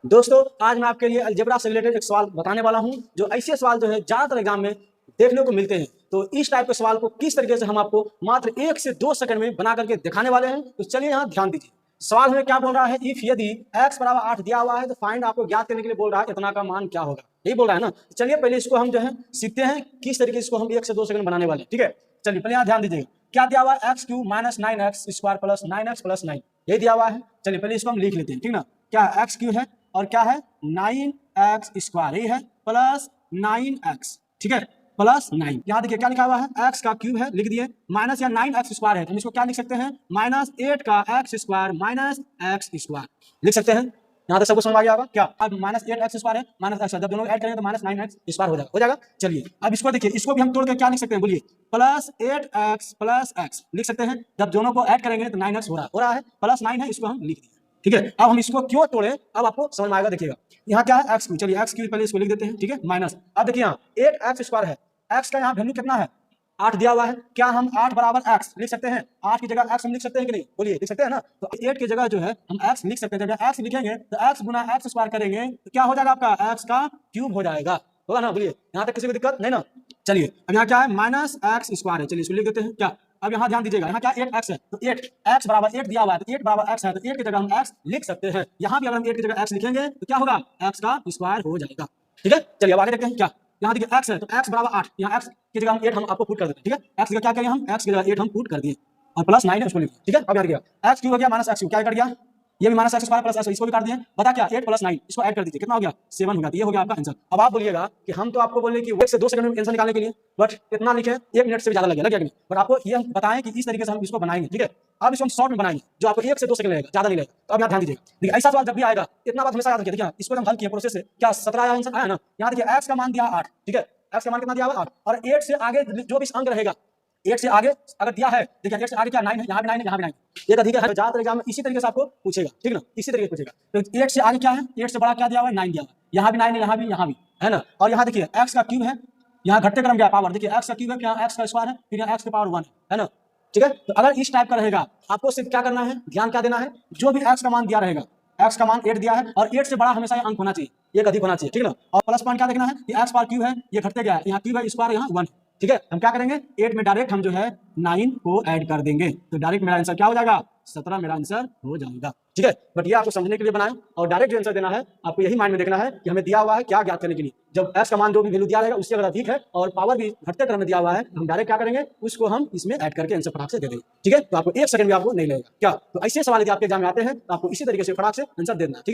दोस्तों आज मैं आपके लिए अलजेब्रा से रिलेटेड एक सवाल बताने वाला हूं, जो ऐसे सवाल जो है ज्यादातर एग्जाम में देखने को मिलते हैं। तो इस टाइप के सवाल को किस तरीके से हम आपको मात्र 1 से 2 सेकंड में बना करके दिखाने वाले हैं। तो चलिए यहाँ ध्यान दीजिए। सवाल हमें क्या बोल रहा है, इफ यदि x बराबर 8 दिया हुआ है तो फाइंड आपको ज्ञात करने के लिए बोल रहा है इतना का मान क्या होगा, यही बोल रहा है ना। चलिए पहले इसको हम जो है सीखते हैं किस तरीके से इसको हम 1 से 2 सेकंड बनाने वाले हैं। ठीक है, चलिए पहले यहाँ ध्यान दीजिएगा। क्या दिया हुआ है, x cube minus 9x square plus 9x plus 9, यही दिया हुआ है। चलिए पहले इसको हम लिख लेते हैं, ठीक ना। क्या एक्स क्यूब है और क्या है 9x स्क्वायर, यही है प्लस 9x, ठीक है, प्लस 9। यहाँ देखिए क्या लिखा हुआ है, x का क्यूब है लिख दिए, माइनस या 9x स्क्वायर है तो हम इसको क्या लिख सकते हैं, माइनस 8 का x square minus x square लिख सकते हैं। यहाँ तक सबको समझ आ गया होगा। क्या अब माइनस 8x स्क्वायर है माइनस x, जब दोनों ऐड करेंगे तो माइनस 9x स्क्वायर हो जाएगा। चलिए अब इसको देखिए, इसको भी हम तोड़ के क्या लिख सकते हैं, बोलिए, प्लस 8x प्लस x लिख सकते हैं। जब दोनों को ऐड करेंगे तो 9x हो रहा है, प्लस 9 है, इसको हम लिख दिए। ठीक है, अब हम इसको क्यों तोड़े अब आपको समझ में आएगा। देखिएगा यहाँ क्या है एक्स क्यूब, चलिए एक्स क्यूब पहले इसको लिख देते हैं, ठीक है, माइनस। अब देखिए यहाँ 8x स्क्वायर है, x का यहाँ वैल्यू कितना है 8 दिया हुआ है। क्या हम 8 बराबर x लिख सकते हैं, 8 की जगह x हम लिख सकते हैं कि नहीं, बोलिए लिख सकते हैं ना। तो 8 की जगह जो है हम x लिख सकते हैं। जब x लिखेंगे तो x गुना x स्क्वायर करेंगे तो क्या हो जाएगा आपका, x का क्यूब हो जाएगा, होगा ना। बोलिए यहाँ तक किसी को दिक्कत नहीं ना। चलिए अब यहाँ क्या है माइनस x स्क्वायर है, चलिए इसको लिख देते हैं। क्या अब यहाँ ध्यान दीजिएगा, यहाँ क्या 8x है तो 8x बराबर 8 दिया हुआ है तो 8 बराबर x है तो 8 की जगह हम x लिख सकते हैं। यहाँ भी अगर हम 8 की जगह x लिखेंगे तो क्या होगा, x का स्क्वायर हो जाएगा। ठीक है, चलिए अब आगे देखते हैं। क्या यहाँ देखिए x है तो x बराबर 8, यहाँ x की जगह हम 8 हम आपको पुट कर देते हैं। ठीक है, x की जगह क्या करेंगे हम, x की जगह 8 हम पुट कर दिए और प्लस 9 है उसको लिखिए। ठीक है, अब यार गया x क्यूब हो गया माइनस x क्यूब, क्या कट गया, ये भी minus x square plus x, इसको भी काट दिए। बता क्या 8 प्लस 9 इसको ऐड कर दीजिए, कितना हो गया 7 हो गया। ये हो गया आपका आंसर। अब आप बोलिएगा कि हम तो आपको बोले कि 1 से 2 सेकंड में आंसर निकालने के लिए, बट इतना लिखे 1 मिनट से भी ज्यादा लग गया कि नहीं, बट आपको ये हम बताएं कि इस तरीके से हम इसको बनाएंगे। ठीक है, अब इसको हम शॉर्ट में बनाएंगे जो आपको 1 से 2 सेकंड लगेगा, ज्यादा नहीं लगेगा। तो अब यहाँ ध्यान दीजिएगा, देखिए ऐसा सवाल जब भी आएगा इतना बात हमेशा याद रखिए। देखिए इसको हम हल किए प्रोसेस से, क्या 17 आया आंसर आया ना। यहाँ देखिए x का मान दिया 8, ठीक है, x का मान कितना दिया हुआ 8 और 8 से आगे जो भी अंक रहेगा, 8 से आगे अगर दिया है, देखिए 8 से आगे क्या 9 है, यहाँ भी 9 है, यहाँ भी 9 है, एक अधिक है। ज्यादातर एग्जाम में इसी तरीके से आपको पूछेगा, ठीक ना, इसी तरीके से पूछेगा। तो 8 से आगे क्या है, 8 से बड़ा क्या दिया हुआ है 9 दिया हुआ है, यहाँ भी 9 है, यहाँ भी है ना। और यहाँ देखिए x का क्यूब है, यहाँ घटते क्रम क्या पावर, देखिए x का क्यूब है, यहाँ x का स्क्वायर है, फिर यहाँ x की पावर 1 है ना। ठीक है, तो अगर इस टाइप का रहेगा आपको सिर्फ क्या करना है, ध्यान क्या देना है, जो भी x का मान दिया रहेगा, x का मान 8 दिया है और 8 से बड़ा हमेशा अंक होना चाहिए, एक अधिक होना चाहिए, ठीक है ना। और प्लस पॉइंट क्या देखना है कि x पावर क्यूब है, ये घटते गया है, यहाँ क्यूब है स्क्वायर यहाँ 1। ठीक है, हम क्या करेंगे 8 में डायरेक्ट हम जो है 9 को ऐड कर देंगे तो डायरेक्ट मेरा आंसर क्या हो जाएगा 17 मेरा आंसर हो जाएगा। ठीक है, बट ये आपको समझने के लिए बनाया और डायरेक्ट जो आंसर देना है आपको यही माइंड में देखना है कि हमें दिया हुआ है क्या ज्ञात करने के लिए। जब x का मान जो भी वैल्यू दिया रहेगा उससे अगर अधिक है और पावर भी घटते क्रम में दिया हुआ है हम डायरेक्ट क्या करेंगे, उसको हम इसमें ऐड करके आंसर फटाक से दे देंगे। ठीक है, तो आपको 1 सेकंड भी आपको नहीं लगेगा। क्या तो ऐसे सवाल यदि आपके एग्जाम में आते हैं तो आपको इसी तरीके से फटाक से आंसर देना। ठीक है।